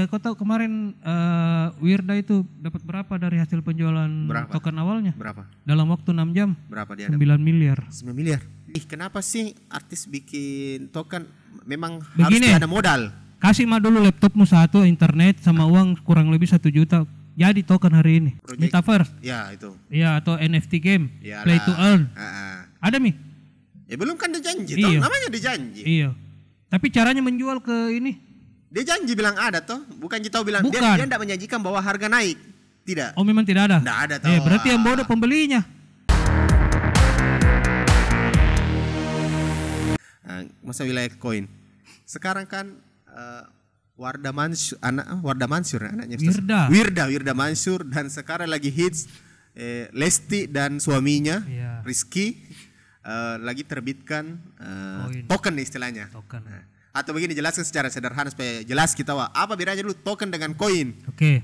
Kau tahu kemarin Wirda itu dapat berapa dari hasil penjualan token awalnya? Berapa? Dalam waktu 6 jam. Berapa dia 9 miliar. 9 miliar. Kenapa sih artis bikin token? Memang Begini, harus ada modal. Kasih mah dulu laptopmu satu, internet sama uang kurang lebih 1 juta. Jadi token hari ini. Metaverse. Ya itu. Ya atau NFT game. Yalah. Play to earn. Ada Mi? Ya belum kan dijanji. Iya. Namanya dijanji. Iya. Tapi caranya menjual ke ini. Dia janji bilang ada toh. Bukan Jitau bilang. Bukan. Dia tidak menjanjikan bahwa harga naik. Tidak. Oh memang tidak ada? Tidak ada toh. Berarti yang bodoh pembelinya. Masa wilayah koin. Sekarang kan Wardah Mansur anaknya Wirda Mansur, dan sekarang lagi hits Lesti dan suaminya Rizky lagi terbitkan token istilahnya. Token. Atau begini, jelaskan secara sederhana supaya jelas kita apa bedanya dulu token dengan koin. Oke.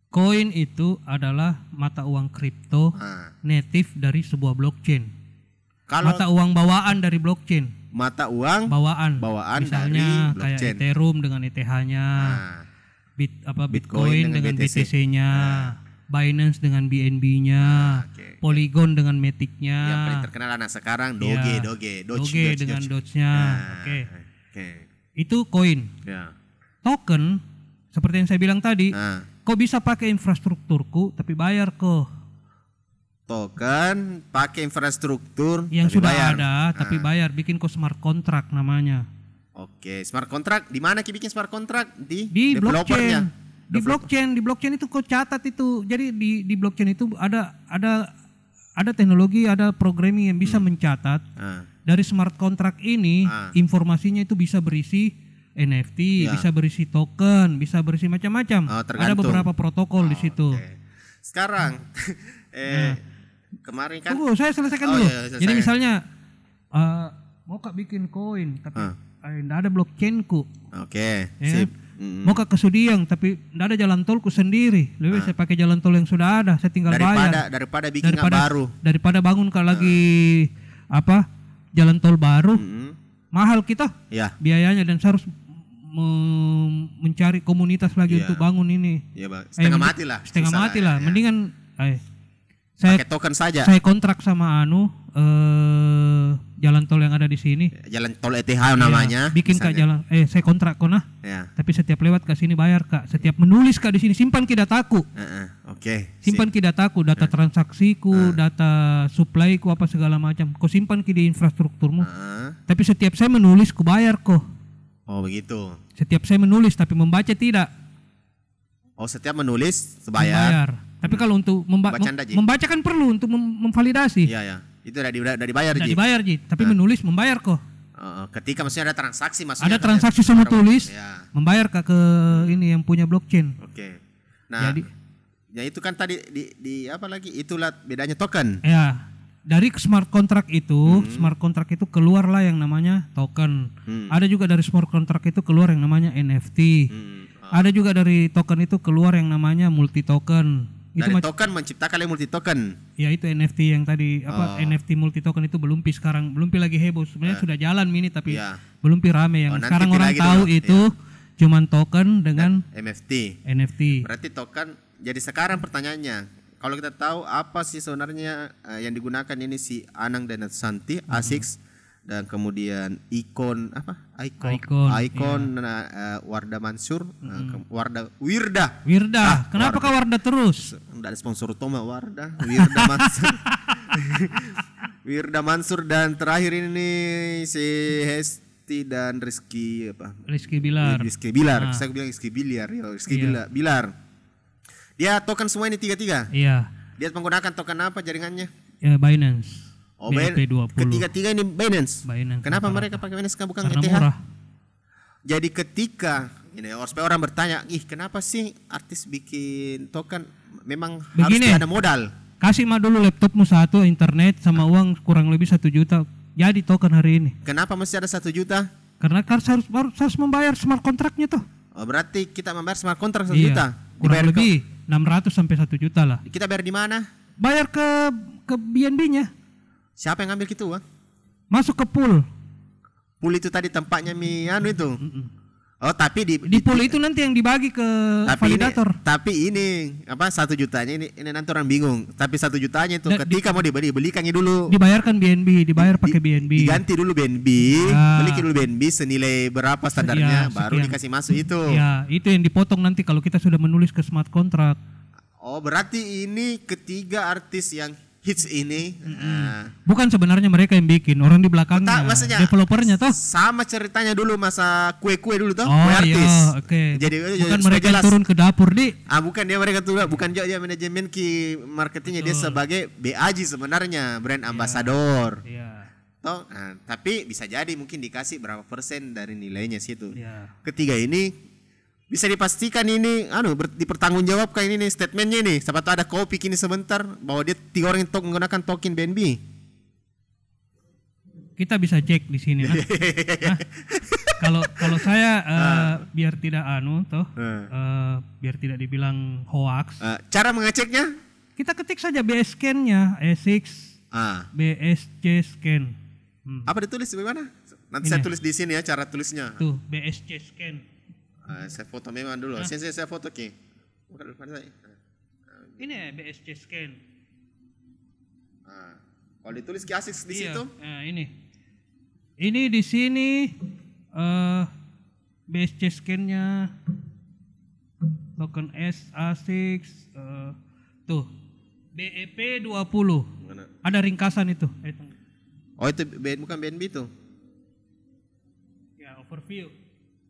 Koin itu adalah mata uang kripto native dari sebuah blockchain. Mata uang bawaan dari blockchain. Mata uang bawaan misalnya dari kayak Ethereum dengan ETH-nya, Bitcoin dengan BTC-nya, Binance dengan BNB-nya, Polygon dengan Matic-nya. Yang paling terkenal anak sekarang Doge dengan Doge-nya. Itu koin. Token seperti yang saya bilang tadi, kau bisa pakai infrastrukturku tapi bayar kok. Token pakai infrastruktur yang sudah ada tapi bayar, bikin kok smart contract namanya. Oke, smart contract di mana bikin smart contract? Di blockchain. Di blockchain itu kau catat itu. Jadi di blockchain itu ada teknologi, ada programming yang bisa mencatat dari smart contract ini informasinya itu bisa berisi NFT, bisa berisi token, bisa berisi macam-macam. Ada beberapa protokol di situ. Sekarang kemarin kan saya selesaikan dulu. Jadi misalnya mau kak bikin koin tapi tidak ada blockchainku. Sip. Mau kak ke Sudiang tapi tidak ada jalan tolku sendiri. Lebih saya pakai jalan tol yang sudah ada, saya tinggal bayar. Daripada bikin baru. Daripada bangun kak lagi jalan tol baru. Mahal kita biayanya, dan saya harus mencari komunitas lagi untuk bangun ini. Setengah mati lah. Mendingan pakai token saja. Saya kontrak sama jalan tol yang ada di sini. Jalan tol ETH namanya. Bikin kak jalan. Saya kontrak kok Tapi setiap lewat ke sini bayar kak. Setiap menulis kak di sini simpan ki dataku. Simpan ki dataku, data transaksiku, data supplyku apa segala macam. Kau simpan ki di infrastrukturmu. Tapi setiap saya menulis ku bayar kok. Oh begitu. Setiap saya menulis tapi membaca tidak. Oh setiap menulis bayar. Tapi kalau untuk membaca kan perlu untuk memvalidasi. Iya. Itu dari bayar Ji. Dibayar Ji, tapi menulis membayar kok. Ketika maksudnya ada transaksi Ada transaksi sama tulis, membayar kak ke ini yang punya blockchain. Nah, ya itu kan tadi di apa lagi? Itulah bedanya token. Ya. Dari smart contract itu, smart contract itu keluarlah yang namanya token. Ada juga dari smart contract itu keluar yang namanya NFT. Ada juga dari token itu keluar yang namanya multi token. Dari token menciptakan yang multi token. Ya itu NFT yang tadi NFT multi token itu belum lagi heboh. Sebenarnya sudah jalan mini tapi belum rame. Yang sekarang orang tahu itu cuman token dengan NFT. Berarti token. Jadi sekarang pertanyaannya, kalau kita tahu apa sih sebenarnya yang digunakan ini si Anang dan Santi, ASICS, dan kemudian ikon Wardah Mansur, Wirda. Kenapa kau Wardah terus? Tidak ada sponsor utama Wardah, Wirda Mansur. Wirda Mansur, dan terakhir ini si Hesti dan Rizky Bilar. Saya bilang Rizky Bilar. Dia token semua ini 3. Iya. Dia menggunakan token apa jaringannya? Binance. BNP20. Ketiga ini Binance. Kenapa mereka pakai Binance bukan ETH? Murah. Jadi ketika ini supaya orang bertanya, kenapa sih artis bikin token? Memang harus ada modal. Kasih mah dulu laptopmu satu, internet sama uang kurang lebih 1 juta. Jadi token hari ini. Kenapa mesti ada 1 juta? Karena harus membayar smart contract-nya tuh. Oh, berarti kita membayar smart contract 1 juta. Kurang lebih 600 sampai 1 juta lah. Kita bayar di mana? Bayar ke BNB-nya. Siapa yang ngambil gitu uang? Masuk ke pool. Pool itu tadi tempatnya itu. Oh, tapi di pool itu nanti yang dibagi ke validator. Tapi ini apa 1 jutanya ini nanti orang bingung. Tapi 1 jutanya itu ketika mau dibelikannya dulu. Dibayarkan BNB, dibayar pakai BNB. Diganti dulu BNB, belikan dulu BNB senilai berapa standarnya, baru dikasih masuk itu. Ya, itu yang dipotong nanti kalau kita sudah menulis ke smart contract. Oh, berarti ini ketiga artis yang hits ini bukan sebenarnya mereka yang bikin, orang di belakangnya, developernya toh. Sama ceritanya dulu masa kue-kue dulu toh, kue artis. Iya, okay. Jadi bukan mereka yang turun ke dapur bukan dia mereka tuh, bukan dia manajemen ki marketingnya, dia sebagai BAJ sebenarnya, brand ambassador. Iya. Toh, tapi bisa jadi mungkin dikasih berapa persen dari nilainya situ. Iya. Ketiga ini bisa dipastikan ini dipertanggungjawabkan ini nih statementnya nih. Siapa tahu ada kopi kini sebentar bahwa dia 3 orang yang menggunakan token BNB. Kita bisa cek di sini. Kalau saya biar tidak biar tidak dibilang hoax. Cara mengeceknya? Kita ketik saja BScan-nya, E6 BSC scan. Apa ditulis bagaimana? Nanti saya tulis di sini ya cara tulisnya. Tuh, BSC scan. Saya foto memang dulu. Saya foto ki. Ini BSC scan. Kalau ditulis ki ASICS di situ? Ini di sini BSC scan-nya token S ASICS tuh BEP 20. Mana? Ada ringkasan itu. Oh, itu bukan BNB itu. Ya, overview.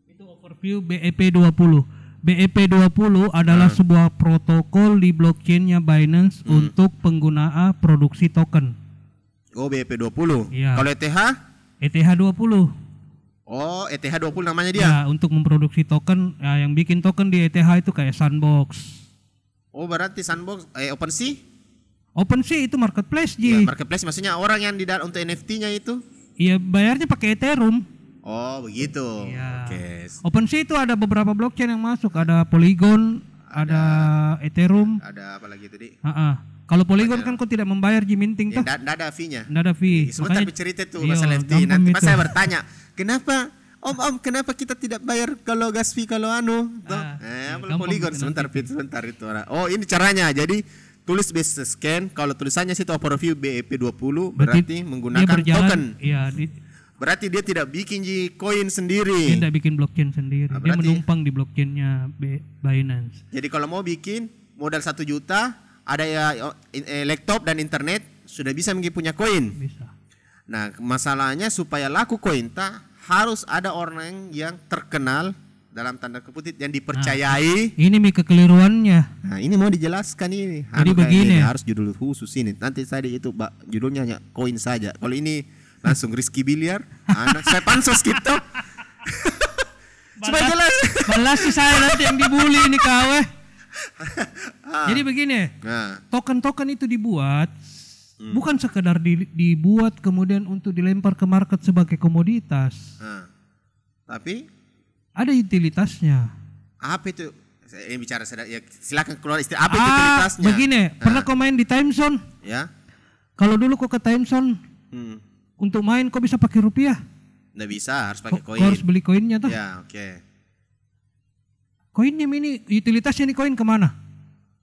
Itu overview BEP 20. BEP 20 adalah sebuah protokol di blockchain-nya Binance untuk penggunaan produksi token. Oh, BEP 20. Ya. Kalau ETH? ETH 20. Oh, ETH 20 namanya dia. Ya, untuk memproduksi token, yang bikin token di ETH itu kayak Sandbox. Oh, berarti Sandbox OpenSea? OpenSea itu marketplace, Ji. Ya, marketplace maksudnya orang yang untuk NFT-nya itu? Iya, bayarnya pakai Ethereum. Oh, begitu. Ya. Okay. OpenSea itu ada beberapa blockchain yang masuk, ada Polygon, ada Ethereum. Ada apa lagi tadi? Kalau Polygon kan kau tidak membayar minting tuh. Tidak ada fee-nya. Tidak ada fee. Sebentar bercerita tuh masalah NFT. Nanti pas saya bertanya, kenapa kenapa kita tidak bayar kalau gas fee kalau Polygon sebentar itu. Oh, ini caranya. Jadi tulis base scan, kalau tulisannya situ overview BEP 20 berarti menggunakan token. Iya, berarti dia tidak bikin koin sendiri. Dia tidak bikin blockchain sendiri. Dia menumpang di blockchainnya Binance. Jadi kalau mau bikin modal 1 juta, ada laptop dan internet, sudah bisa punya koin. Bisa. Nah, masalahnya supaya laku koin harus ada orang yang terkenal dalam tanda kutip yang dipercayai. Ini kekeliruannya. Nah, ini mau dijelaskan ini. Jadi begini. Harus judul khusus ini. Nanti tadi itu judulnya hanya koin saja. Kalau ini langsung Rizky Biliar, saya pansos gitu. Supaya jelas. Balas sih saya nanti yang dibully ini kawe. Jadi begini, token-token itu dibuat bukan sekedar dibuat kemudian untuk dilempar ke market sebagai komoditas. Tapi ada utilitasnya. Apa itu? Saya bicara ya, silakan keluar istilah apa itu utilitasnya. Begini, pernah kau main di Timezone? Ya. Kalau dulu kau ke Timezone, untuk main kau bisa pakai rupiah? Nggak bisa, harus pakai koin. Kau harus beli koinnya tuh. Ya, oke. Koinnya ini utilitasnya nih koin kemana?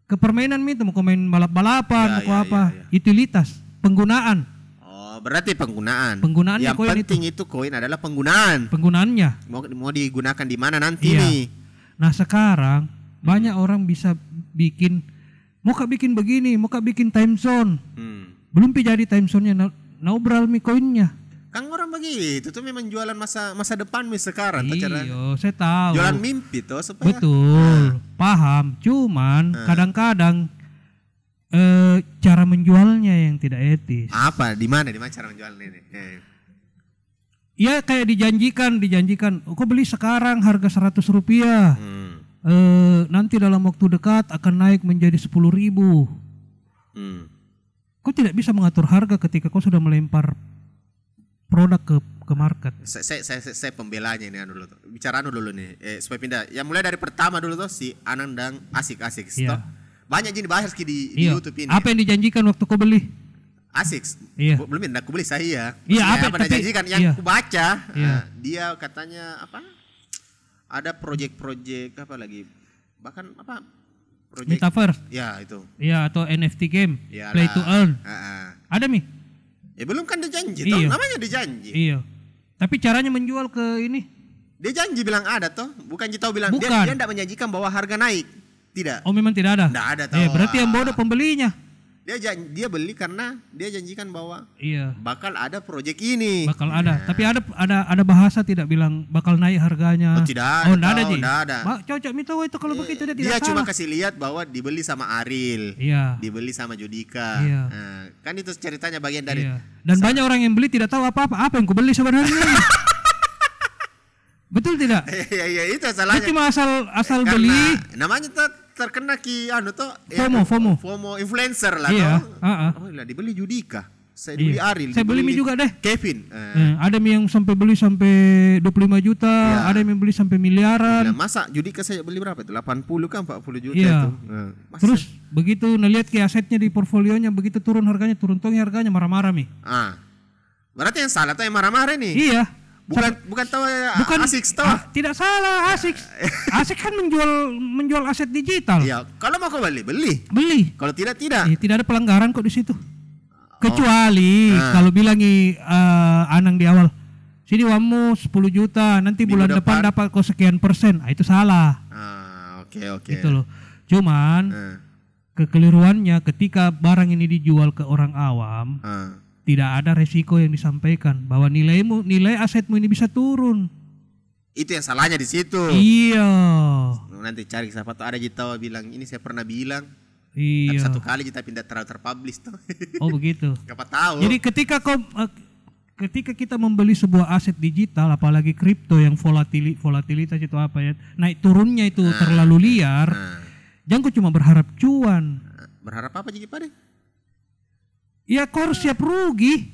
Ke permainan itu mau main balap-balapan, apa? Utilitas, penggunaan. Oh, berarti penggunaan. Penggunaannya yang koin penting itu koin adalah penggunaan. Penggunaannya. Mau digunakan di mana nanti nih? Nah, sekarang banyak orang bisa bikin, mau bikin begini, mau bikin Timezone. Belum jadi Timezone-nya, naubral mi koinnya. Kan orang begitu tuh memang jualan masa depan sekarang. Iya, saya tahu. Jualan mimpi tuh supaya. Betul, paham. Cuman kadang-kadang cara menjualnya yang tidak etis. Apa? Di mana cara menjualnya ini? Ya kayak dijanjikan. Kau beli sekarang harga 100 rupiah. Nanti dalam waktu dekat akan naik menjadi 10.000. Kau tidak bisa mengatur harga ketika kau sudah melempar produk ke market. Saya pembelanya ini dulu tuh. Bicara dulu nih. Supaya pindah. Ya mulai dari pertama dulu tuh si Anang dan Asik. Iya. Banyak jadi bahas di YouTube ini. Apa yang dijanjikan waktu kau beli? Asik. Iya. Belum aku beli saya. Iya, apa yang dijanjikan yang aku baca. Iya. Dia katanya apa? ada project apa lagi? Bahkan apa? Project Metaverse. Ya, itu. Iya, atau NFT game, Yalah. play to earn. Ada Mi? Ya belum kan dia janji toh, namanya dia janji. Iya. Tapi caranya menjual ke ini? Dia janji bilang ada toh, bukan kita bilang bukan. Dia tidak menjanjikan bahwa harga naik. Tidak. Oh, memang tidak ada. Tidak ada toh. Berarti yang bodoh pembelinya. Dia beli karena dia janjikan bahwa iya, bakal ada proyek ini. Bakal ada. Tapi ada bahasa tidak bilang bakal naik harganya. Oh, tidak ada. Oh, tidak ada, Ji. Tidak ada. Cocok Mito itu kalau begitu dia tidak Dia salah. cuma kasih lihat bahwa dibeli sama Ariel. Iya. Dibeli sama Judika. Iya. Nah, kan itu ceritanya bagian dari. Iya. Dan banyak orang yang beli tidak tahu apa yang kubeli sebenarnya. Betul tidak? Iya, itu salahnya. Dia cuma asal beli. Namanya terkena FOMO influencer lah. Iya. Oh lah dibeli Judika. Saya beli Ariel. Saya beli juga deh. Kevin. Ada yang sampai beli sampai 25 juta, ada yang beli sampai miliaran. Nah, masa Judika saya beli berapa itu? 80 kan 40 juta iya. itu. Terus begitu ngelihat ke asetnya di portfolionya begitu turun harganya, harganya marah-marah Mi. Berarti yang salah tuh yang marah-marah nih. Iya. Bukan tahu Asics tahu. Tidak salah Asics. Asics kan menjual aset digital. Iya, kalau mau kau beli. Kalau tidak. Iya, tidak ada pelanggaran kok di situ. Kecuali kalau bilangi Anang di awal. Sini uangmu 10 juta, nanti bulan depan dapat kok sekian persen. Itu salah. Oke. Gitu loh. Cuman kekeliruannya ketika barang ini dijual ke orang awam, tidak ada resiko yang disampaikan bahwa nilai asetmu ini bisa turun. Itu yang salahnya di situ. Iya. Nanti cari siapa tahu ada Jitawa bilang ini saya pernah bilang. Iya. Tapi satu kali kita pindah terpublish tuh. Oh begitu. Siapa tahu. Jadi ketika kita membeli sebuah aset digital, apalagi kripto yang volatilitas itu apa ya, naik turunnya itu terlalu liar, jangan cuma berharap cuan. Berharap apa jadi Pak? Ya kau harus siap rugi.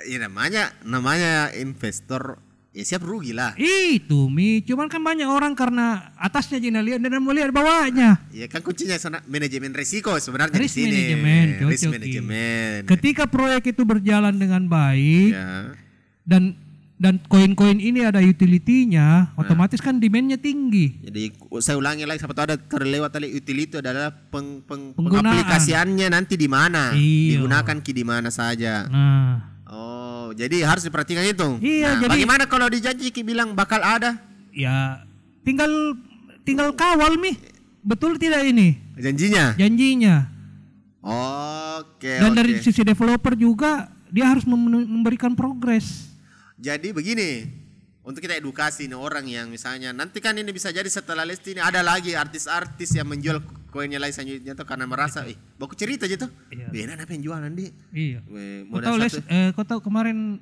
Ya namanya investor ya siap rugi lah. Itu Mi, cuman kan banyak orang karena atasnya jangan lihat dan mau lihat bawahnya. Ya kan kuncinya manajemen risiko sebenarnya di sini. Risk manajemen. Ketika proyek itu berjalan dengan baik dan koin-koin ini ada utility-nya, otomatis kan demand-nya tinggi. Jadi saya ulangi lagi, siapa tahu ada terlewat tadi, utility adalah pengaplikasiannya nanti di mana, digunakan di mana saja. Oh, jadi harus diperhatikan itu. Iya, jadi bagaimana kalau dijanji bilang bakal ada? Ya, tinggal kawal Mi. Betul tidak ini? Janjinya. Oke. Dan dari sisi developer juga dia harus memberikan progres. Jadi begini, untuk kita edukasi nih orang yang misalnya nanti kan ini bisa jadi setelah Lesti ini ada lagi artis-artis yang menjual koinnya lagi selanjutnya tuh karena merasa baku cerita gitu. Iya. Apa yang jual nanti? Iya. Kau tahu kemarin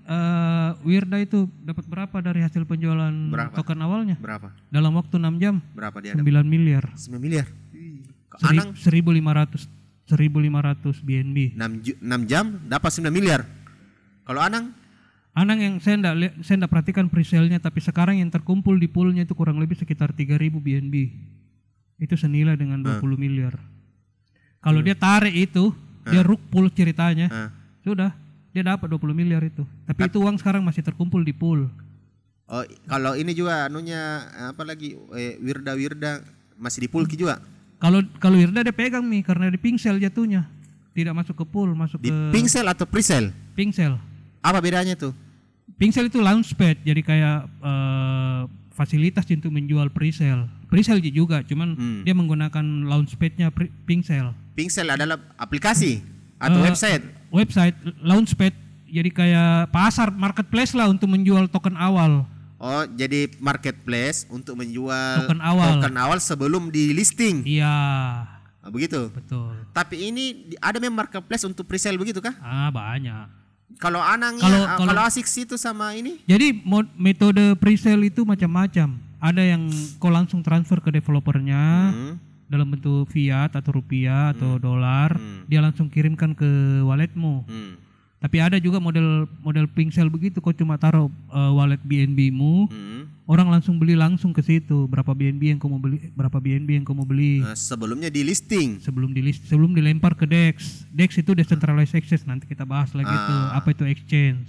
Wirda itu dapat berapa dari hasil penjualan token awalnya? Berapa? Dalam waktu 6 jam. Berapa dia? 9 miliar. 9 miliar. Anang 1.500 BNB. 6 jam dapat 9 miliar. Kalau Anang yang saya enggak perhatikan presale-nya, tapi sekarang yang terkumpul di poolnya itu kurang lebih sekitar 3.000 BNB. Itu senilai dengan 20 miliar. Kalau dia tarik itu, dia rug pool ceritanya, sudah dia dapat 20 miliar itu. Tapi itu uang sekarang masih terkumpul di pool. Oh, kalau ini juga apalagi Wirda masih di pool juga. Kalau Wirda dia pegang nih karena di pingsel jatuhnya. Tidak masuk ke pool, masuk di pingsel atau presale? Pingsel. Apa bedanya tuh? Pingsel itu launchpad, jadi kayak fasilitas untuk menjual presale. Presale juga, cuman dia menggunakan launchpadnya Pingsel. Pingsel adalah aplikasi atau website? Website, launchpad, jadi kayak pasar marketplace lah untuk menjual token awal. Oh, jadi marketplace untuk menjual token awal sebelum di listing. Iya. Begitu. Betul. Tapi ini ada memang marketplace untuk presale begitu kah? Banyak. Kalau Anangnya, kalau Asics itu sama ini? Jadi metode presale itu macam-macam. Ada yang kau langsung transfer ke developernya dalam bentuk fiat atau rupiah atau dolar, dia langsung kirimkan ke walletmu. Tapi ada juga model pingsel begitu, kau cuma taruh wallet BNB-mu, orang langsung beli langsung ke situ. Berapa BNB yang kau mau beli? Nah, sebelumnya di listing. Sebelum dilempar ke DEX. DEX itu decentralized exchange, nanti kita bahas lagi tuh apa itu exchange.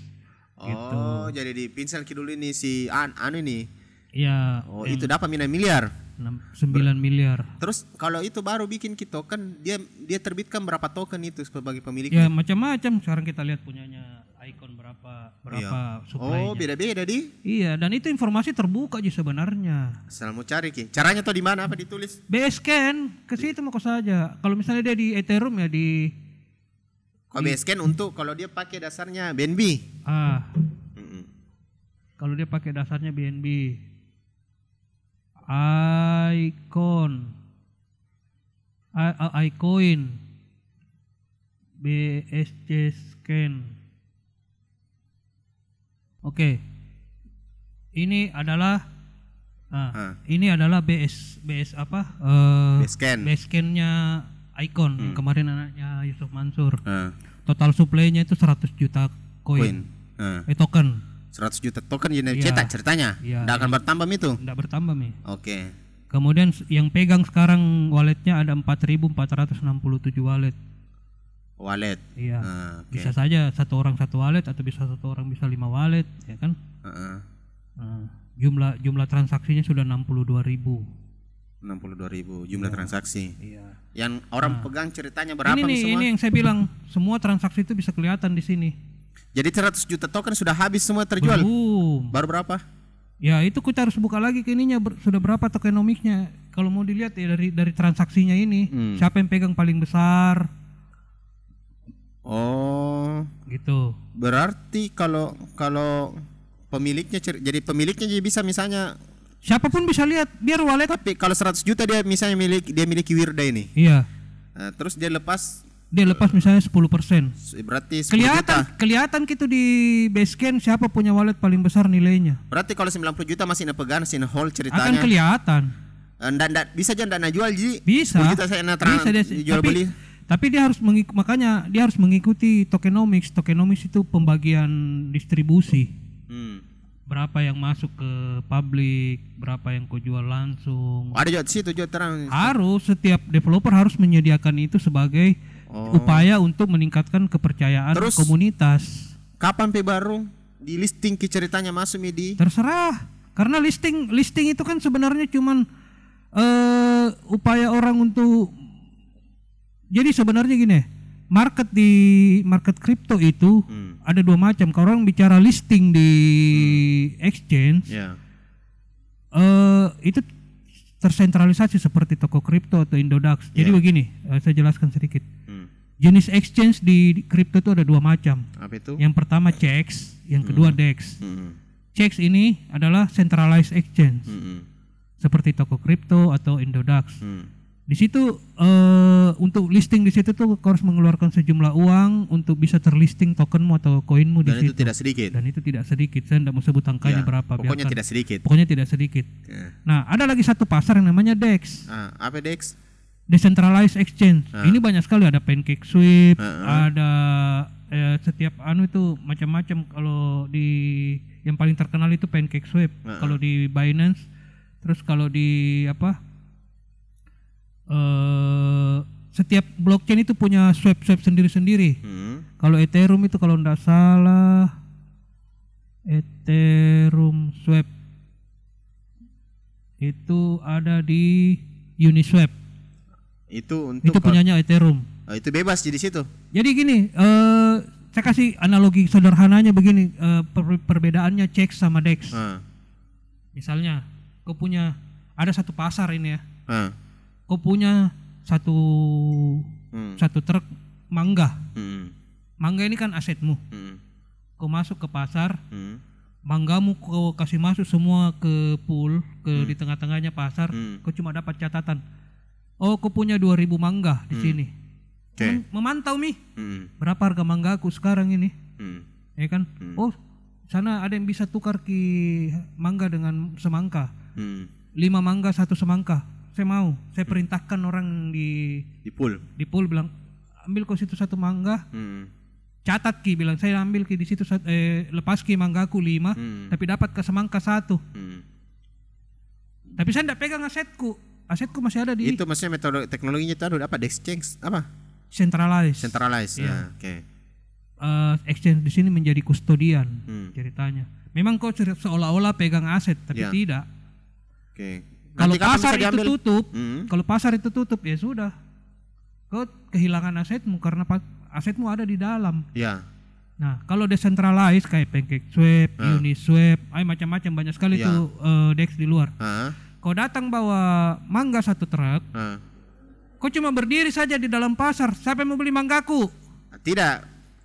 Oh, gitu. Jadi di pingsel dulu ini si ini. Ya. Oh, itu dapat 9 miliar. 9 miliar. Terus kalau itu baru bikin token, dia terbitkan berapa token itu sebagai Ya pemiliknya? macam-macam. Sekarang kita lihat punyanya Icon berapa supply-nya. Oh, beda-beda di. Iya, dan itu informasi terbuka aja sebenarnya. Asal mau cari Ki. Caranya tuh di mana, apa ditulis? Basecamp, ke situ mau saja. Kalau misalnya dia di Ethereum ya di. Kalau Basecamp untuk kalau dia pakai dasarnya BNB. Kalau dia pakai dasarnya BNB. iCoin, BSC Scan. Oke. Ini adalah BS apa? Basecamp-nya Icon kemarin anaknya Yusuf Mansur. Total supply-nya itu 100 juta koin. Token. 100 juta token yang cetak ceritanya. Tidak akan bertambah itu. Tidak bertambah mi. Oke. Kemudian yang pegang sekarang walletnya ada 4.467 wallet. Wallet. Iya. Bisa saja satu orang satu wallet atau bisa satu orang bisa 5 wallet, ya kan? Jumlah transaksinya sudah 62.000. 62.000 jumlah transaksi. Iya. Yang orang pegang ceritanya berapa semua? Ini yang saya bilang, semua transaksi itu bisa kelihatan di sini. Jadi 100 juta token sudah habis semua terjual? Belum. Baru berapa? Ya itu kita harus buka lagi ke ininya sudah berapa tokenomicsnya. Kalau mau dilihat ya dari transaksinya ini, siapa yang pegang paling besar. Oh, gitu. Berarti kalau pemiliknya jadi bisa misalnya siapapun bisa lihat biar wallet. Tapi kalau 100 juta dia misalnya miliki Wirda ini. Iya. Terus dia lepas misalnya 10%. Berarti 10 juta. Kelihatan gitu di Basecamp siapa punya wallet paling besar nilainya. Berarti kalau 90 juta masih pegang sin hold ceritanya. Akan kelihatan. Bisa jangan dana jual ji. Bisa. Kita saya jual beli. Tapi dia harus mengikuti tokenomics. Tokenomics itu pembagian distribusi. Berapa yang masuk ke publik, berapa yang kau jual langsung. Ada juga situ juga terang. Harus setiap developer harus menyediakan itu sebagai upaya untuk meningkatkan kepercayaan komunitas. Kapan baru di listing ceritanya masuk di? Terserah. Karena listing itu kan sebenarnya cuman upaya orang untuk. Jadi sebenarnya gini, market kripto itu ada dua macam. Kalau orang bicara listing di exchange, itu tersentralisasi seperti toko kripto atau Indodax. Jadi begini, saya jelaskan sedikit. Jenis exchange di kripto itu ada dua macam. Apa itu? Yang pertama CEX, yang kedua DEX. CEX ini adalah centralized exchange, seperti toko kripto atau Indodax. Di situ untuk listing di situ tuh harus mengeluarkan sejumlah uang untuk bisa terlisting tokenmu atau koinmu di situ. Dan itu tidak sedikit. Dan itu tidak sedikit. Saya tidak mau sebut angkanya berapa. Pokoknya tidak sedikit. Pokoknya tidak sedikit. Nah, ada lagi satu pasar yang namanya DEX. Apa DEX? Decentralized Exchange. Ini banyak sekali, ada PancakeSwap, ada setiap itu macam-macam. Kalau di yang paling terkenal itu PancakeSwap. Kalau di Binance, terus kalau di setiap blockchain itu punya swap sendiri-sendiri. Kalau Ethereum itu kalau tidak salah Ethereum Swap itu ada di Uniswap. Itu punyanya Ethereum. Itu bebas di situ. Jadi gini, saya kasih analogi sederhananya begini, perbedaannya CEX sama DEX. Misalnya, kau punya ada satu pasar ini ya. Kau punya satu truk mangga. Mangga ini kan asetmu. Kau masuk ke pasar, manggamu kau kasih masuk semua ke pool, di tengah-tengahnya pasar. Kau cuma dapat catatan. Oh, kau punya 2.000 mangga di sini. Memantau berapa harga mangga aku sekarang ini, ya kan? Oh, sana ada yang bisa tukar mangga dengan semangka. 5 mangga 1 semangka. Saya mau, saya perintahkan orang di pool bilang, ambil kau situ 1 mangga, catat bilang saya ambil di situ lepas manggaku 5, tapi dapat ke semangka 1. Tapi saya tidak pegang asetku masih ada di. Itu maksudnya metode teknologinya itu ada apa? Exchange apa? Centralized. Ya. Oke. Exchange di sini menjadi kustodian ceritanya. Memang kau seolah-olah pegang aset, tapi tidak. Kalau pasar itu tutup, kalau pasar itu tutup ya sudah. Kau kehilangan asetmu karena asetmu ada di dalam. Ya. Nah, kalau decentralized kayak PancakeSwap, Uniswap, macam-macam banyak sekali tuh DEX di luar. Kau datang bawa mangga 1 truk, kau cuma berdiri saja di dalam pasar. Siapa yang mau beli manggaku? Tidak,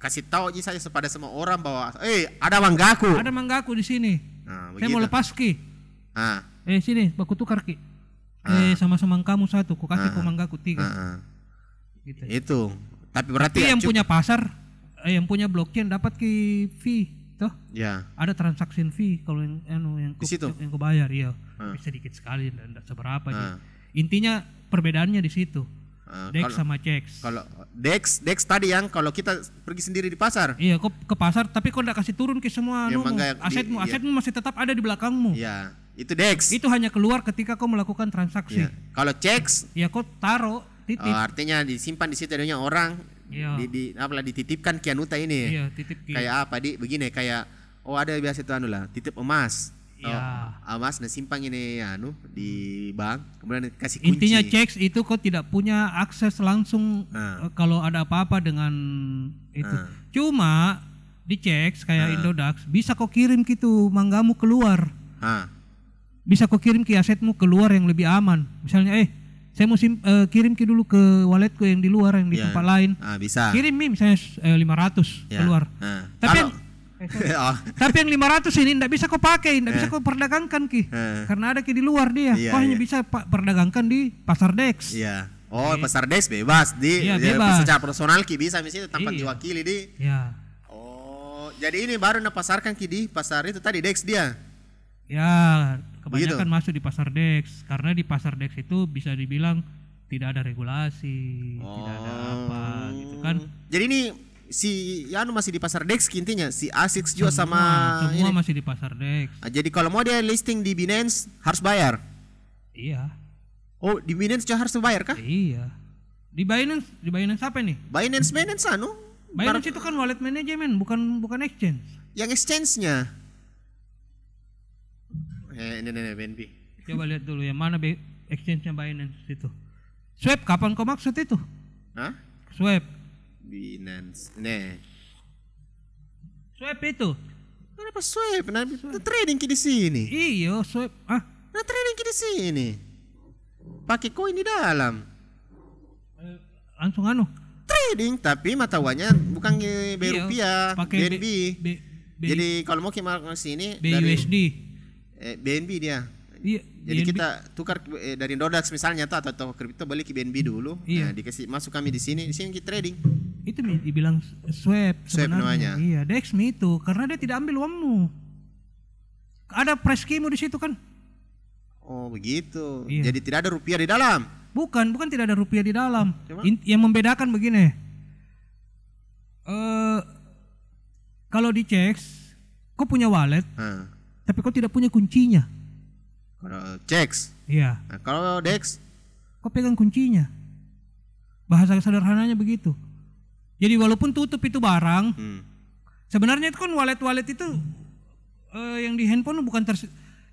kasih tahu aja saja kepada semua orang bahwa, ada manggaku. Ada manggaku di sini. Saya mau lepas ki. Sini, baku tukar ki. Sama-sama kamu 1, ku kasih ku manggaku 3. Gitu. Itu. Tapi berarti yang punya pasar, yang punya blockchain dapat ki fee, toh? Ya. Ada transaction fee kalau yang ku bayar, iya. Sedikit sekali, tidak seberapa. Intinya perbedaannya di situ. DEX sama CEX. Kalau DEX tadi yang kalau kita pergi sendiri di pasar. Iya, kau ke pasar tapi kau tidak kasih turun ke semua asetmu masih tetap ada di belakangmu. Iya, itu DEX. Itu hanya keluar ketika kau melakukan transaksi. Ya. Kalau CEX, ya kau taruh titip. Artinya disimpan di situ adanya orang. Iya. Dititipkan kianuta ini. Iya, titip ki. Kayak apa begini kayak ada biasa itu titip emas. Ya. Emas simpan ini di bank, kemudian kasih kunci. Intinya CEX itu kau tidak punya akses langsung kalau ada apa-apa dengan itu. Cuma di CEX kayak Indodax bisa kau kirim gitu manggamu keluar. Bisa kau kirim ke asetmu keluar yang lebih aman. Misalnya saya mau kirim ke dulu ke walletku yang di luar yang di tempat lain. Bisa. Kirim misalnya 500 keluar. Tapi yang 500 ini tidak bisa kau pakai, tidak bisa kau perdagangkan ki, karena ada ki di luar dia. Kau hanya bisa perdagangkan di pasar DEX. Iya. Pasar DEX bebas bebas. Secara personal ki bisa misalnya tanpa diwakili di. Iya. Jadi ini baru pasarkan ki di pasar itu tadi DEX dia. Ya, kebanyakan masuk di pasar DEX karena di pasar DEX itu bisa dibilang tidak ada regulasi, tidak ada apa gitu kan. Jadi ini si masih di pasar DEX intinya, si ASICS juga semua masih di pasar DEX. Jadi kalau mau dia listing di Binance harus bayar. Iya. Di Binance juga harus bayar kah? Iya. Di Binance apa nih? Binance Binance itu kan wallet management, bukan exchange. Yang exchange-nya. Ini BNB. Coba lihat dulu yang mana exchange-nya Binance itu. Swap kapan kau maksud itu? Swap. Binance. Swap itu. Kenapa swap? Trading di sini. Iya, swap. Trading di sini. Pakai koin di dalam. Langsung trading tapi mata uangnya bukan rupiah, BNB. Jadi kalau mau kita sini BUSD. BNB dia. Iya. Jadi BNB. Kita tukar dari Indodax misalnya atau kripto balik ke BNB dulu. Iya. Nah, dikasih masuk kami di sini kita trading. Itu dibilang swap namanya. Iya, DEX itu karena dia tidak ambil uangmu. Ada price key-mu di situ kan? Begitu. Iya. Jadi tidak ada rupiah di dalam. Bukan tidak ada rupiah di dalam. Yang membedakan begini. Kalau di CEX kau punya wallet, tapi kau tidak punya kuncinya. Kalau CEX? Iya. Nah, kalau DEX? Kau pegang kuncinya. Bahasa sederhananya begitu. Jadi walaupun tutup itu barang, sebenarnya itu kan wallet itu yang di handphone bukan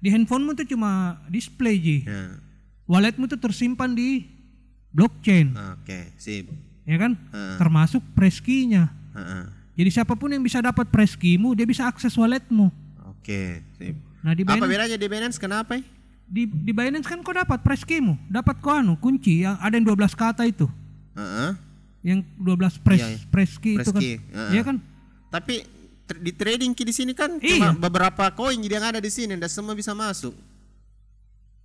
di handphonemu itu cuma display ji. Walletmu itu tersimpan di blockchain. Oke, sip. Ya kan? Termasuk press key-nya. Jadi siapapun yang bisa dapat press key-mu, dia bisa akses walletmu. Oke, sip. Nah, apa bedanya di Binance? Kenapa? Di Binance kan kau dapat press key-mu, dapat kau kunci yang ada yang 12 kata itu. Yang 12 press key itu kan. Iya kan? Tapi di trading di sini kan cuma beberapa koin yang ada di sini, enggak semua bisa masuk.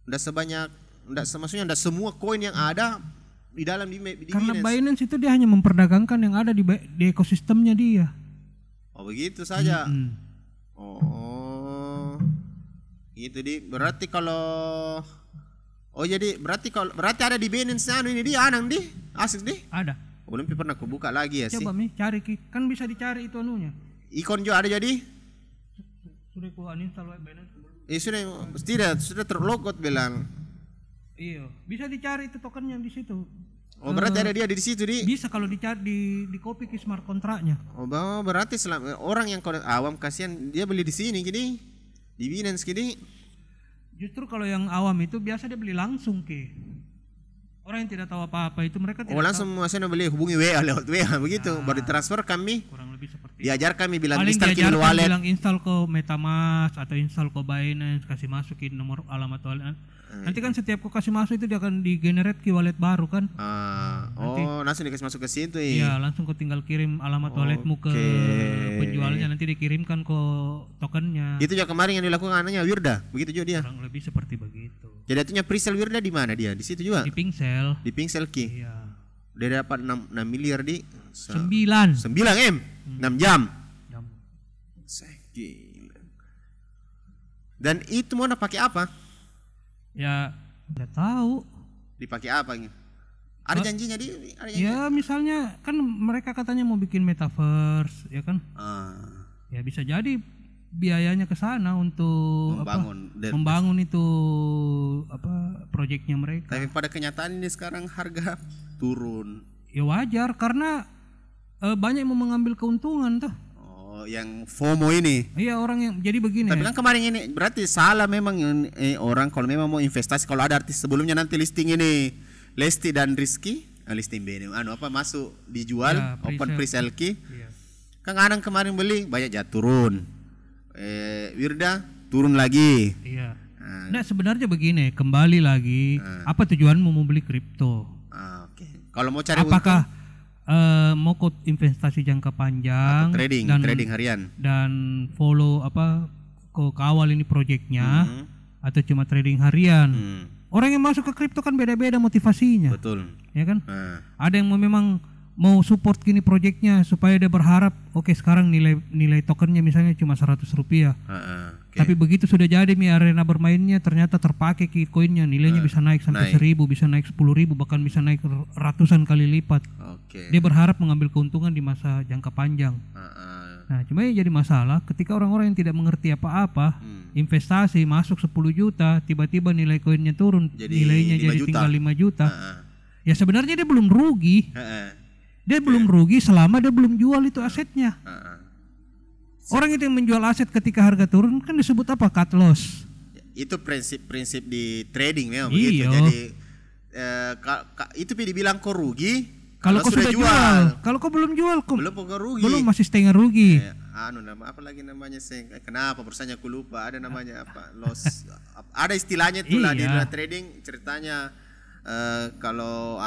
Enggak semua koin yang ada di dalam di karena Binance. Binance itu dia hanya memperdagangkan yang ada di ekosistemnya dia. Begitu saja. Itu berarti kalau berarti ada di Binance ini dia Anang di ASICS di? Ada. Belum pernah aku buka lagi ya. Coba cari kan bisa dicari itu anunya. Ikon juga ada jadi? Sudah ku uninstall Binance. Sudah terlogot bilang. Iya, bisa dicari itu tokennya di situ. Berarti ada dia di situ di? Bisa kalau dicari di copy ke smart kontraknya. Berarti orang yang awam kasihan dia beli di sini gini. Di Binance gini. Justru kalau yang awam itu biasa dia beli langsung ke. Orang yang tidak tahu apa-apa itu mereka tidak langsung maksudnya beli hubungi WA lewat WA begitu, baru transfer kami. Kurang lebih seperti diajar kami bilang paling install ke wallet. Bilang install ke MetaMask atau install ke Binance, kasih masukin nomor alamat wallet. Nanti kan setiap kau kasih masuk itu dia akan di-generate ke wallet baru kan. Langsung dikasih masuk ke situ ya. Iya, langsung kau tinggal kirim alamat walletmu ke penjualnya, nanti dikirimkan ke tokennya. Itu juga kemarin yang dilakukan anaknya Wirda, begitu juga dia. Kurang lebih seperti begitu. Jadi itunya presale Wirda di mana dia? Di situ juga. Di Pingsel. Di Pingsel Ki. Iya. Dia dapat 6 miliar di 9 M, 6 jam. Gila. Dan itu mau pakai apa? Ya, nggak tahu. Dipakai apa ini? Ada janjinya Ya, misalnya kan mereka katanya mau bikin metaverse, ya kan? Ya bisa jadi biayanya ke sana untuk membangun itu proyeknya mereka. Tapi pada kenyataan ini sekarang harga turun. Ya wajar karena banyak yang mau mengambil keuntungan tuh. Yang FOMO ini. Iya, orang yang jadi begini. Tapi kan kemarin ini berarti salah memang orang kalau memang mau investasi, kalau ada artis sebelumnya nanti listing ini Lesti dan Rizky, listing BNM masuk dijual ya, open pre-sale key. Iya. Kan Anang kemarin beli banyak turun. Wirda turun lagi. Iya. Nah, sebenarnya begini, kembali lagi apa tujuanmu mau beli kripto? Oke. Kalau mau cari apakah mau investasi jangka panjang atau trading harian dan follow kawal ini proyeknya atau cuma trading harian. Orang yang masuk ke kripto kan beda-beda motivasinya. Betul. Ya kan? Ada yang memang mau support gini proyeknya supaya dia berharap sekarang nilai tokennya misalnya cuma 100 rupiah. Tapi begitu sudah jadi arena bermainnya ternyata terpakai koinnya, nilainya bisa naik sampai 1.000, bisa naik 10.000, bahkan bisa naik ratusan kali lipat. Dia berharap mengambil keuntungan di masa jangka panjang. Nah, cuma yang jadi masalah ketika orang-orang yang tidak mengerti apa-apa investasi masuk 10 juta, tiba-tiba nilai koinnya turun, nilainya jadi tinggal 5 juta. Ya sebenarnya dia belum rugi. Dia belum rugi selama dia belum jual itu asetnya. Orang itu yang menjual aset ketika harga turun kan disebut apa? Cut loss. Itu prinsip di trading memang begitu. Jadi itu dibilang kau rugi kalau kau sudah jual. Kalau kau belum jual, belum kau rugi. Belum, masih setengah rugi. Apa lagi namanya kenapa perusahaannya aku lupa, ada namanya apa? Loss. Ada istilahnya itu lah di trading ceritanya. Kalau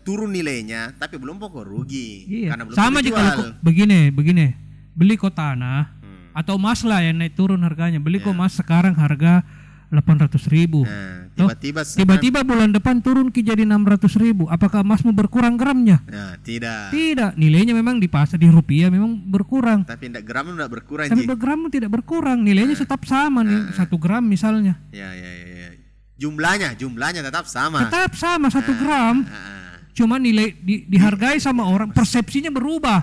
turun nilainya tapi belum pokok rugi karena belum sama aja kalau begini beli kok tanah atau emas lah yang naik turun harganya, beli kok emas sekarang harga 800.000, tiba-tiba bulan depan turun jadi 600.000, apakah emasmu berkurang gramnya? Tidak, nilainya memang di pasar di rupiah memang berkurang, tapi gramnya tidak berkurang. Tapi grammu tidak berkurang, nilainya tetap sama nih 1 gram misalnya. Jumlahnya tetap sama. Tetap sama 1 gram. Cuma nilai dihargai sama orang, persepsinya berubah.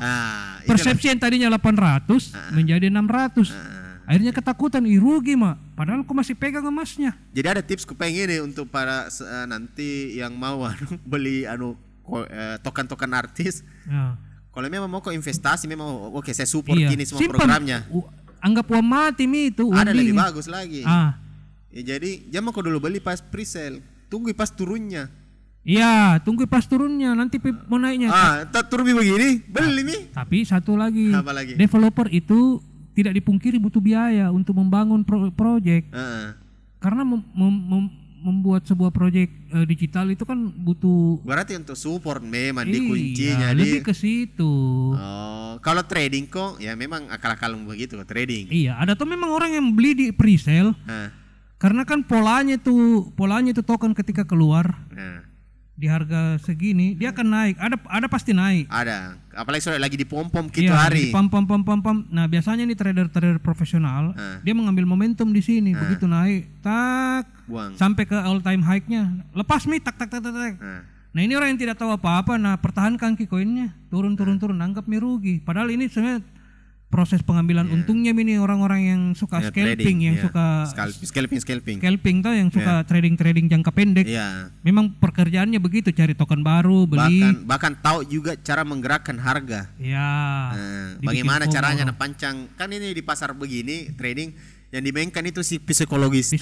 Persepsi yang tadinya 800 menjadi 600. Akhirnya ketakutan, rugi mak. Padahal aku masih pegang emasnya. Jadi ada tips kupeng ini untuk para nanti yang mau beli token artis. Kalau memang mau investasi, memang saya support ini semua programnya. Anggap uang mati itu. Ada lebih bagus lagi. Jadi jangan kau dulu beli pas pre-sale, tunggu pas turunnya. Iya, tunggu pas turunnya, nanti mau naiknya. Turun begini, beli nih. Tapi satu lagi, developer itu tidak dipungkiri butuh biaya untuk membangun proyek. Karena membuat sebuah proyek digital itu kan butuh. Berarti untuk support memang di kuncinya. Lebih ke situ. Kalau trading kok, ya memang akal-akal begitu trading. Iya, ada tuh memang orang yang beli di pre-sale. Karena kan polanya tuh token ketika keluar di harga segini dia akan naik, ada pasti naik. Ada, apalagi soalnya lagi dipom-pom gitu hari. Pom. Nah biasanya nih trader profesional dia mengambil momentum di sini, begitu naik, buang. Sampai ke all time high-nya, lepas nih, tak. Nah ini orang yang tidak tahu apa-apa, pertahankan koinnya, turun, anggap rugi. Padahal ini sebenarnya proses pengambilan untungnya ini orang-orang yang suka scalping, yang suka scalping tuh, yang suka trading jangka pendek. Memang pekerjaannya begitu, cari token baru, beli. Bahkan tahu juga cara menggerakkan harga. Ya. Bagaimana caranya pancang? Kan ini di pasar begini trading Yang dimainkan itu si psikologis.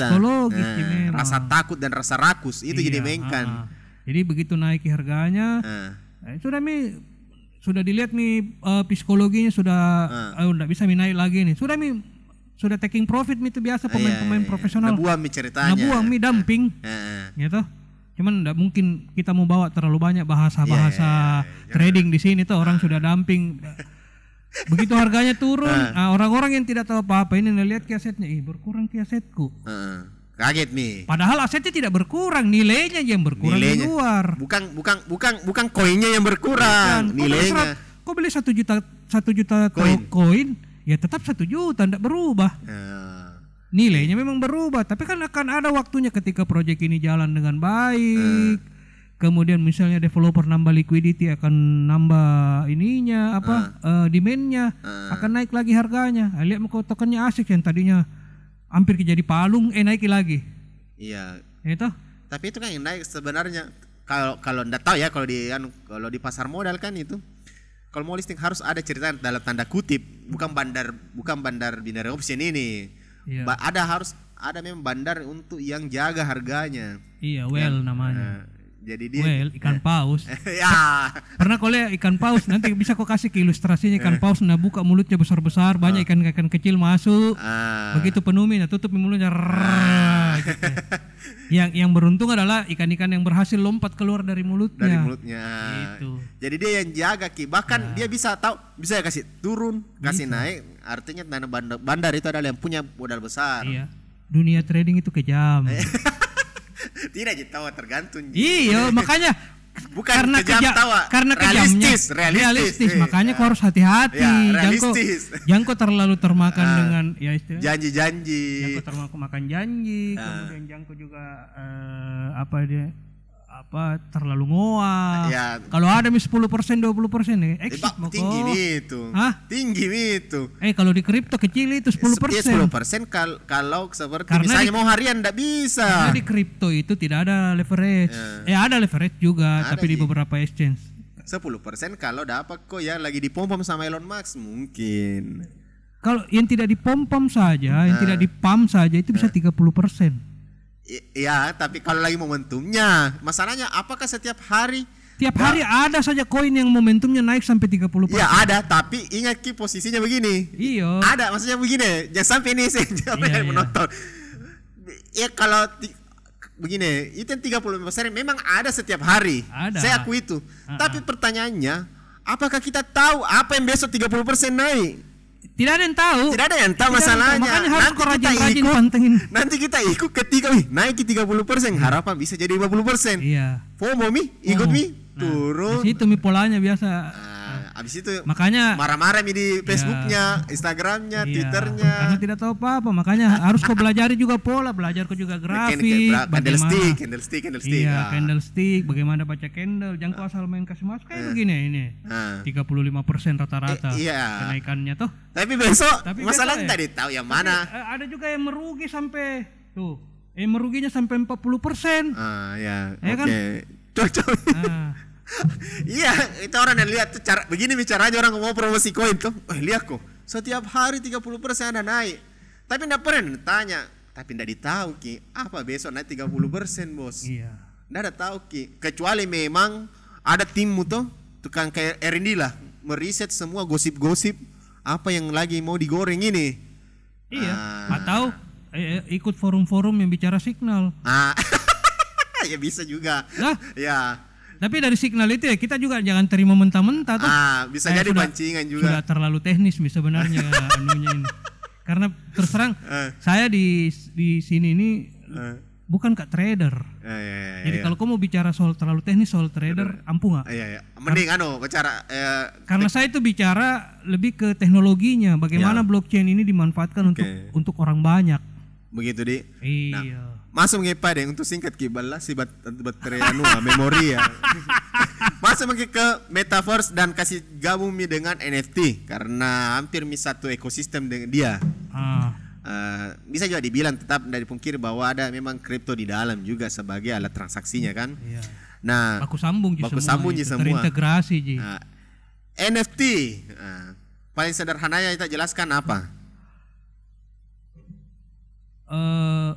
Rasa takut dan rasa rakus itu jadi dimainkan. Jadi begitu naik harganya, sudah dilihat nih psikologinya sudah enggak bisa naik lagi nih. Sudah taking profit itu biasa pemain-pemain profesional. Nabuang ceritanya. Nabuang dumping. Gitu. Cuman enggak mungkin kita mau bawa terlalu banyak bahasa trading di sini tuh, orang sudah dumping. Begitu harganya turun, orang-orang yang tidak tahu apa-apa ini lihat ki asetnya, berkurang ki asetku. Kaget nih. Padahal asetnya tidak berkurang, nilainya yang berkurang di luar. Bukan koinnya yang berkurang, nilainya. Kau beli 1 juta koin, ya tetap 1 juta, tidak berubah. Nilainya memang berubah, tapi kan akan ada waktunya ketika proyek ini jalan dengan baik. Kemudian misalnya developer nambah liquidity, akan nambah ininya demand-nya, akan naik lagi harganya. Lihat mau tokennya asik yang tadinya hampir jadi palung, naik lagi. Iya. Itu. Tapi itu kan yang naik sebenarnya. Kalau enggak tahu ya, kalau di pasar modal kan itu. Kalau mau listing harus ada cerita dalam tanda kutip, bukan bandar binary option ini. Iya. Ada memang bandar untuk yang jaga harganya. Iya, namanya. Jadi dia ikan paus. Ya. Pernah kau lihat ikan paus? Nanti bisa kau kasih ke ilustrasinya ikan paus. Nah, buka mulutnya besar-besar, banyak ikan-ikan kecil masuk. Begitu penuhi, tutup mulutnya. Gitu. Yang beruntung adalah ikan-ikan yang berhasil lompat keluar dari mulutnya. Gitu. Jadi dia yang jaga ki. Bahkan dia bisa tahu, bisa kasih turun, kasih naik. Artinya bandar itu adalah yang punya modal besar. Iya. Dunia trading itu kejam. Tidak tahu, tergantung. Iya, makanya bukan karena realistis. Makanya kau harus hati-hati. Jangan kau terlalu termakan dengan janji-janji. Jangan kau termakan janji. Kemudian jangan kau juga terlalu ngoak. Ya. Kalau ada 10% 20% exit mau tinggi itu. Kalau di kripto kecil itu 10%. 10% kalau seperti misalnya mau harian enggak bisa. Karena di kripto itu tidak ada leverage. Ada leverage juga, tapi di beberapa exchange. 10% kalau dapat kok ya lagi dipom-pom sama Elon Musk mungkin. Kalau yang tidak dipom-pom saja, yang tidak dipam saja itu bisa 30%. Iya, tapi kalau lagi momentumnya, masalahnya apakah setiap hari? Tiap hari ada saja koin yang momentumnya naik sampai 30%. Iya ada, tapi ingat ki posisinya begini. Iya. Ada, maksudnya begini. Jangan sampai ini yang menonton. Ya kalau begini, itu yang 30% memang ada setiap hari. Ada. Saya akui itu. Tapi pertanyaannya, apakah kita tahu apa yang besok 30% naik? Tidak ada yang tahu. Tidak ada yang tahu masalahnya. Makanya harus rajin-rajin pantengin. Nanti kita ikut ketika naik 30%, harapan bisa jadi 50%. Iya. FOMO ikut turun. Di situ polanya biasa. Abis itu makanya marah-marah di Facebooknya, Instagramnya, Twitternya. Karena tidak tahu apa-apa, makanya harus kau belajari juga pola, belajar kau juga grafik, candlestick. Iya, candlestick, bagaimana baca candle, jangan kau asal main kasih masuk kayak begini ini. 35% rata-rata kenaikannya toh. Tapi besok masalahnya tadi tahu yang mana. Ada juga yang merugi sampai tuh. Meruginya sampai 40%. Ya. Oke. Cocok. Iya, itu orang yang lihat tuh cara begini caranya orang mau promosi koin tuh. Lihat kok, setiap hari 30% ada naik. Tapi enggak pernah tanya, tapi enggak ditahu ki, apa besok naik 30%, Bos. Iya. Enggak ada tahu ki, kecuali memang ada timmu tuh, tukang kayak R&D lah, meriset semua gosip-gosip apa yang lagi mau digoreng ini. Iya, atau ikut forum-forum yang bicara signal. Ya bisa juga. Ya. Tapi dari signal itu ya kita juga jangan terima mentah-mentah tuh. Bisa jadi pancingan juga. Sudah terlalu teknis sebenarnya anunya ini. Karena terus terang saya di sini ini bukan kak trader. Jadi kalau kamu mau bicara soal terlalu teknis soal trader, ampuh nggak? Mending bicara. Karena saya itu bicara lebih ke teknologinya, bagaimana blockchain ini dimanfaatkan untuk orang banyak. Begitu di. Iya. Masuk ngepa deh untuk singkat kibala si baterai memori ya. Masuk ke metaverse dan kasih gabung dengan NFT karena hampir satu ekosistem dengan dia. Bisa juga dibilang tetap dari pungkir bahwa ada memang kripto di dalam juga sebagai alat transaksinya kan. Iya. Nah, baku sambung semua. Terintegrasi ji. NFT paling sederhananya kita jelaskan apa? uh,